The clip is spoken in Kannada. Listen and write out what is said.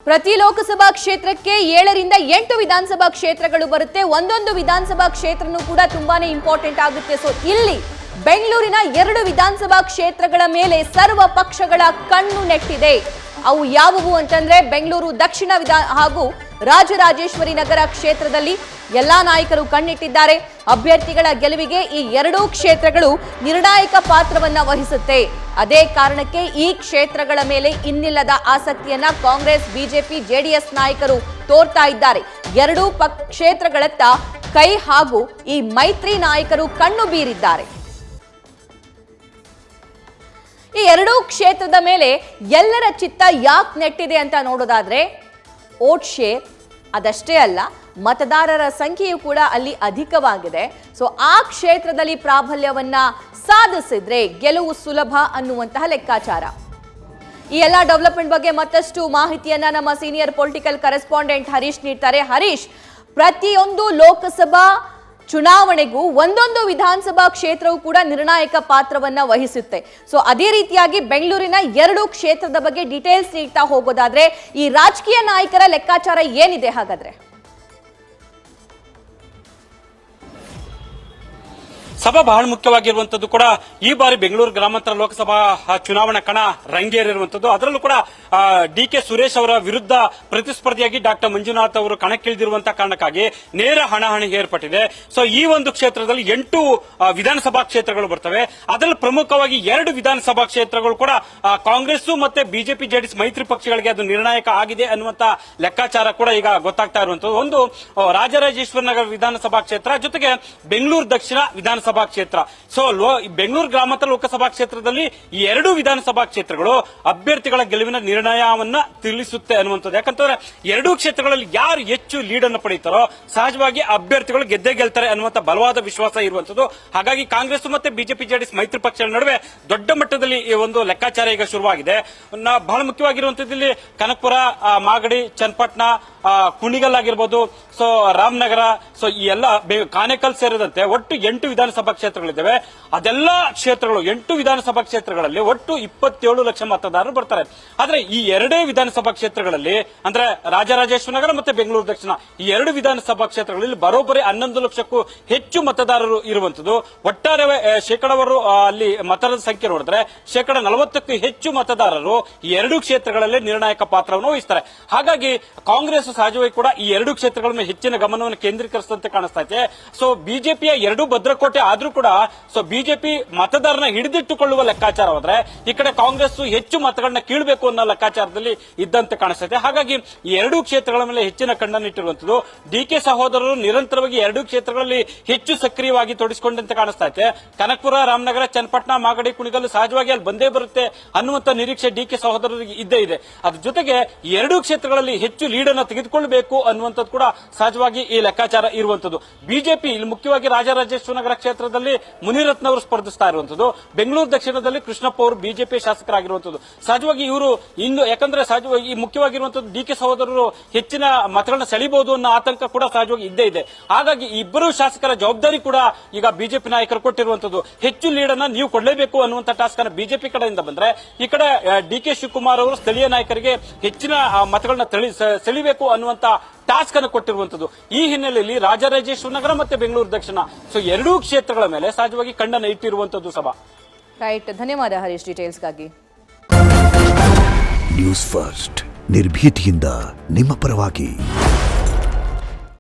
ಪ್ರತಿ ಲೋಕಸಭಾ ಕ್ಷೇತ್ರಕ್ಕೆ 7ರಿಂದ 8 ವಿಧಾನಸಭಾ ಕ್ಷೇತ್ರಗಳು ಬರುತ್ತೆ. ಒಂದೊಂದು ವಿಧಾನಸಭಾ ಕ್ಷೇತ್ರನೂ ಕೂಡ ತುಂಬಾನೇ ಇಂಪಾರ್ಟೆಂಟ್ ಆಗುತ್ತೆ. ಸೊ ಇಲ್ಲಿ ಬೆಂಗಳೂರಿನ 2 ವಿಧಾನಸಭಾ ಕ್ಷೇತ್ರಗಳ ಮೇಲೆ ಸರ್ವ ಪಕ್ಷಗಳ ಕಣ್ಣು ನೆಟ್ಟಿದೆ. ಅವು ಯಾವುವು ಅಂತಂದ್ರೆ ಬೆಂಗಳೂರು ದಕ್ಷಿಣ ಹಾಗೂ ರಾಜರಾಜೇಶ್ವರಿ ನಗರ ಕ್ಷೇತ್ರದಲ್ಲಿ ಎಲ್ಲಾ ನಾಯಕರು ಕಣ್ಣಿಟ್ಟಿದ್ದಾರೆ. ಅಭ್ಯರ್ಥಿಗಳ ಗೆಲುವಿಗೆ ಈ 2 ಕ್ಷೇತ್ರಗಳು ನಿರ್ಣಾಯಕ ಪಾತ್ರವನ್ನ ವಹಿಸುತ್ತೆ. ಅದೇ ಕಾರಣಕ್ಕೆ ಈ ಕ್ಷೇತ್ರಗಳ ಮೇಲೆ ಇನ್ನಿಲ್ಲದ ಆಸಕ್ತಿಯನ್ನ ಕಾಂಗ್ರೆಸ್, ಬಿಜೆಪಿ, ಜೆಡಿಎಸ್ ನಾಯಕರು ತೋರ್ತಾ ಇದ್ದಾರೆ. 2 ಕ್ಷೇತ್ರಗಳತ್ತ ಕೈ ಹಾಗೂ ಈ ಮೈತ್ರಿ ನಾಯಕರು ಕಣ್ಣು ಬೀರಿದ್ದಾರೆ. ಈ 2 ಕ್ಷೇತ್ರದ ಮೇಲೆ ಎಲ್ಲರ ಚಿತ್ತ ಯಾಕೆ ನೆಟ್ಟಿದೆ ಅಂತ ನೋಡೋದಾದ್ರೆ ವೋಟ್ ಶೇರ್ ಅದಷ್ಟೇ ಅಲ್ಲ, ಮತದಾರರ ಸಂಖ್ಯೆಯು ಕೂಡ ಅಲ್ಲಿ ಅಧಿಕವಾಗಿದೆ. ಸೊ ಆ ಕ್ಷೇತ್ರದಲ್ಲಿ ಪ್ರಾಬಲ್ಯವನ್ನ ಸಾಧಿಸಿದ್ರೆ ಗೆಲುವು ಸುಲಭ ಅನ್ನುವಂತಹ ಲೆಕ್ಕಾಚಾರ. ಈ ಎಲ್ಲ ಡೆವಲಪ್ಮೆಂಟ್ ಬಗ್ಗೆ ಮತ್ತಷ್ಟು ಮಾಹಿತಿಯನ್ನ ನಮ್ಮ ಸೀನಿಯರ್ ಪೊಲಿಟಿಕಲ್ ಕರೆಸ್ಪಾಂಡೆಂಟ್ ಹರೀಶ್ ನೀಡ್ತಾರೆ. ಹರೀಶ್, ಪ್ರತಿಯೊಂದು ಲೋಕಸಭಾ ಚುನಾವಣೆಗೂ ಒಂದೊಂದು ವಿಧಾನಸಭಾ ಕ್ಷೇತ್ರವೂ ಕೂಡ ನಿರ್ಣಾಯಕ ಪಾತ್ರವನ್ನ ವಹಿಸುತ್ತೆ. ಸೊ ಅದೇ ರೀತಿಯಾಗಿ ಬೆಂಗಳೂರಿನ 2 ಕ್ಷೇತ್ರದ ಬಗ್ಗೆ ಡೀಟೇಲ್ಸ್ ನೀಡ್ತಾ ಹೋಗೋದಾದ್ರೆ ಈ ರಾಜಕೀಯ ನಾಯಕರ ಲೆಕ್ಕಾಚಾರ ಏನಿದೆ ಹಾಗಾದ್ರೆ? ಸಭಾ ಬಹಳ ಮುಖ್ಯವಾಗಿರುವಂತದ್ದು ಕೂಡ ಈ ಬಾರಿ ಬೆಂಗಳೂರು ಗ್ರಾಮಾಂತರ ಲೋಕಸಭಾ ಚುನಾವಣಾ ಕಣ ರಂಗೇರಿರುವಂತದ್ದು. ಅದರಲ್ಲೂ ಕೂಡ ಡಿ.ಕೆ. ಸುರೇಶ್ ಅವರ ವಿರುದ್ಧ ಪ್ರತಿಸ್ಪರ್ಧಿಯಾಗಿ ಡಾಕ್ಟರ್ ಮಂಜುನಾಥ್ ಅವರು ಕಣಕ್ಕಿಳಿದಿರುವಂತಹ ಕಾರಣಕ್ಕಾಗಿ ನೇರ ಹಣಾಹಣಿ ಏರ್ಪಟ್ಟಿದೆ. ಸೊ ಈ ಒಂದು ಕ್ಷೇತ್ರದಲ್ಲಿ 8 ವಿಧಾನಸಭಾ ಕ್ಷೇತ್ರಗಳು ಬರ್ತವೆ. ಅದರಲ್ಲಿ ಪ್ರಮುಖವಾಗಿ 2 ವಿಧಾನಸಭಾ ಕ್ಷೇತ್ರಗಳು ಕೂಡ ಕಾಂಗ್ರೆಸ್ ಮತ್ತೆ ಬಿಜೆಪಿ, ಜೆಡಿಎಸ್ ಮೈತ್ರಿ ಪಕ್ಷಗಳಿಗೆ ಅದು ನಿರ್ಣಾಯಕ ಆಗಿದೆ ಅನ್ನುವಂತ ಲೆಕ್ಕಾಚಾರ ಕೂಡ ಈಗ ಗೊತ್ತಾಗ್ತಾ ಇರುವಂತದ್ದು. ಒಂದು ರಾಜರಾಜೇಶ್ವರ ನಗರ ವಿಧಾನಸಭಾ ಕ್ಷೇತ್ರ, ಜೊತೆಗೆ ಬೆಂಗಳೂರು ದಕ್ಷಿಣ ವಿಧಾನಸಭಾ ಕ್ಷೇತ್ರ. ಸೊ ಬೆಂಗಳೂರು ಗ್ರಾಮಾಂತರ ಲೋಕಸಭಾ ಕ್ಷೇತ್ರದಲ್ಲಿ ಈ 2 ವಿಧಾನಸಭಾ ಕ್ಷೇತ್ರಗಳು ಅಭ್ಯರ್ಥಿಗಳ ಗೆಲುವಿನ ನಿರ್ಣಯವನ್ನ ತಿಳಿಸುತ್ತೆ ಅನ್ನುವಂಥದ್ದು. ಯಾಕಂತಂದ್ರೆ 2 ಕ್ಷೇತ್ರಗಳಲ್ಲಿ ಯಾರು ಹೆಚ್ಚು ಲೀಡ್ ಅನ್ನು ಪಡೆಯುತ್ತಾರೋ ಸಹಜವಾಗಿ ಅಭ್ಯರ್ಥಿಗಳು ಗೆದ್ದೇ ಗೆಲ್ತಾರೆ ಅನ್ನುವಂಥ ಬಲವಾದ ವಿಶ್ವಾಸ ಇರುವಂತದ್ದು. ಹಾಗಾಗಿ ಕಾಂಗ್ರೆಸ್ ಮತ್ತೆ ಬಿಜೆಪಿ, ಜೆಡಿಎಸ್ ಮೈತ್ರಿ ಪಕ್ಷಗಳ ನಡುವೆ ದೊಡ್ಡ ಮಟ್ಟದಲ್ಲಿ ಈ ಒಂದು ಲೆಕ್ಕಾಚಾರ ಈಗ ಶುರುವಾಗಿದೆ. ಬಹಳ ಮುಖ್ಯವಾಗಿರುವಂತದ್ದು ಇಲ್ಲಿ ಕನಕಪುರ, ಮಾಗಡಿ, ಚನ್ನಪಟ್ಟಣ, ಕುಣಿಗಲ್ ಆಗಿರ್ಬೋದು, ಸೊ ರಾಮನಗರ, ಸೊ ಈ ಎಲ್ಲ ಕಾನೇಕಲ್ ಸೇರಿದಂತೆ ಒಟ್ಟು 8 ವಿಧಾನಸಭಾ ಕ್ಷೇತ್ರಗಳಿದ್ದಾವೆ. ಅದೆಲ್ಲ ಕ್ಷೇತ್ರಗಳು 8 ವಿಧಾನಸಭಾ ಕ್ಷೇತ್ರಗಳಲ್ಲಿ ಒಟ್ಟು 27 ಲಕ್ಷ ಮತದಾರರು ಬರ್ತಾರೆ. ಆದ್ರೆ ಈ 2 ವಿಧಾನಸಭಾ ಕ್ಷೇತ್ರಗಳಲ್ಲಿ ಅಂದ್ರೆ ರಾಜರಾಜೇಶ್ವರ ನಗರ ಮತ್ತೆ ಬೆಂಗಳೂರು ದಕ್ಷಿಣ ಈ 2 ವಿಧಾನಸಭಾ ಕ್ಷೇತ್ರಗಳಲ್ಲಿ ಬರೋಬ್ಬರಿ 11 ಲಕ್ಷಕ್ಕೂ ಹೆಚ್ಚು ಮತದಾರರು ಇರುವಂತದ್ದು. ಒಟ್ಟಾರೆ ಶೇಕಡಾವಾರು ಅಲ್ಲಿ ಮತದಾರರ ಸಂಖ್ಯೆ ನೋಡಿದ್ರೆ 40%ಕ್ಕೂ ಹೆಚ್ಚು ಮತದಾರರು ಈ 2 ಕ್ಷೇತ್ರಗಳಲ್ಲಿ ನಿರ್ಣಾಯಕ ಪಾತ್ರವನ್ನು ವಹಿಸ್ತಾರೆ. ಹಾಗಾಗಿ ಕಾಂಗ್ರೆಸ್ ಸಹಜವಾಗಿ ಕೂಡ ಈ 2 ಕ್ಷೇತ್ರಗಳ ಮೇಲೆ ಹೆಚ್ಚಿನ ಗಮನವನ್ನು ಕೇಂದ್ರೀಕರಿಸಿದಂತೆ ಕಾಣಿಸ್ತಾ ಇದೆ. ಸೊ ಬಿಜೆಪಿಯ 2 ಭದ್ರಕೋಟೆ ಆದ್ರೂ ಕೂಡ ಸೊ ಬಿಜೆಪಿ ಮತದಾರನ ಹಿಡಿದಿಟ್ಟುಕೊಳ್ಳುವ ಲೆಕ್ಕಾಚಾರವಾದ್ರೆ ಈ ಕಡೆ ಕಾಂಗ್ರೆಸ್ ಹೆಚ್ಚು ಮತಗಳನ್ನ ಕೀಳಬೇಕು ಅನ್ನೋ ಲೆಕ್ಕಾಚಾರದಲ್ಲಿ ಇದ್ದಂತೆ ಕಾಣಿಸ್ತಾ ಇದೆ. ಹಾಗಾಗಿ ಈ 2 ಕ್ಷೇತ್ರಗಳ ಮೇಲೆ ಹೆಚ್ಚಿನ ಕಣ್ಣನ್ನಿಟ್ಟಿರುವಂತದ್ದು. ಡಿ.ಕೆ. ಸಹೋದರರು ನಿರಂತರವಾಗಿ 2 ಕ್ಷೇತ್ರಗಳಲ್ಲಿ ಹೆಚ್ಚು ಸಕ್ರಿಯವಾಗಿ ತೊಡಗಿಸಿಕೊಂಡಂತೆ ಕಾಣಿಸ್ತಾ ಇದೆ. ಕನಕಪುರ, ರಾಮನಗರ, ಚನ್ನಪಟ್ಟಣ, ಮಾಗಡಿ, ಕುಣಿಗಲ್ ಸಹಜವಾಗಿ ಅಲ್ಲಿ ಬಂದೇ ಬರುತ್ತೆ ಅನ್ನುವಂತ ನಿರೀಕ್ಷೆ ಡಿ.ಕೆ. ಸಹೋದರರಿಗೆ ಇದ್ದೇ ಇದೆ. ಅದ್ರ ಜೊತೆಗೆ 2 ಕ್ಷೇತ್ರಗಳಲ್ಲಿ ಹೆಚ್ಚು ಲೀಡ್ ಅನ್ನು ತೆಗೆದುಕೊಳ್ಳಬೇಕು ಅನ್ನುವಂಥದ್ದು ಕೂಡ ಸಹಜವಾಗಿ ಈ ಲೆಕ್ಕಾಚಾರ ಇರುವಂತದ್ದು. ಬಿಜೆಪಿ ಇಲ್ಲಿ ಮುಖ್ಯವಾಗಿ ರಾಜರಾಜೇಶ್ವರ ನಗರ ಕ್ಷೇತ್ರದಲ್ಲಿ ಮುನಿರತ್ನ ಅವರು ಸ್ಪರ್ಧಿಸ್ತಾ ಇರುವಂತದ್ದು. ಬೆಂಗಳೂರು ದಕ್ಷಿಣದಲ್ಲಿ ಕೃಷ್ಣಪ್ಪ ಅವರು ಬಿಜೆಪಿ ಶಾಸಕರಾಗಿರುವಂತದ್ದು. ಸಹಜವಾಗಿ ಇವರು ಇನ್ನು ಯಾಕಂದ್ರೆ ಸಹಜವಾಗಿ ಮುಖ್ಯವಾಗಿರುವಂತದ್ದು ಡಿ.ಕೆ. ಸಹೋದರರು ಹೆಚ್ಚಿನ ಮತಗಳನ್ನ ಸೆಳಿಬಹುದು ಅನ್ನೋ ಆತಂಕ ಕೂಡ ಸಹಜವಾಗಿ ಇದ್ದೇ ಇದೆ. ಹಾಗಾಗಿ ಇಬ್ಬರು ಶಾಸಕರ ಜವಾಬ್ದಾರಿ ಕೂಡ ಈಗ ಬಿಜೆಪಿ ನಾಯಕರು ಕೊಟ್ಟಿರುವಂತದ್ದು. ಹೆಚ್ಚು ಲೀಡ್ ಅನ್ನ ನೀವು ಕೊಡಲೇಬೇಕು ಅನ್ನುವಂತ ಟಾಸ್ಕ್ ಅನ್ನು ಬಿಜೆಪಿ ಕಡೆಯಿಂದ ಬಂದ್ರೆ ಈ ಕಡೆ ಡಿ.ಕೆ. ಶಿವಕುಮಾರ್ ಅವರು ಸ್ಥಳೀಯ ನಾಯಕರಿಗೆ ಹೆಚ್ಚಿನ ಮತಗಳನ್ನ ಸೆಳಿಬೇಕು ಅನ್ನುವಂತ ಟಾಸ್ಕ್ ಅನ್ನು ಕೊಟ್ಟಿರುವಂತದ್ದು. ಈ ಹಿನ್ನೆಲೆಯಲ್ಲಿ ರಾಜರಾಜೇಶ್ವರ ನಗರ ಮತ್ತೆ ಬೆಂಗಳೂರು ದಕ್ಷಿಣ ಸೊ 2 ಕ್ಷೇತ್ರಗಳ ಮೇಲೆ ಸಹಜವಾಗಿ ಕಣ್ಣನ್ನು ಇಟ್ಟಿರುವಂತದ್ದು. ಸಭಾ ರೈಟ್, ಧನ್ಯವಾದ ಹರೀಶ್ ಡೀಟೇಲ್ಸ್ಗಾಗಿ. ನ್ಯೂಸ್ ಫಸ್ಟ್ ನಿರ್ಭೀತಿಯಿಂದ ನಿಮ್ಮ ಪರವಾಗಿ.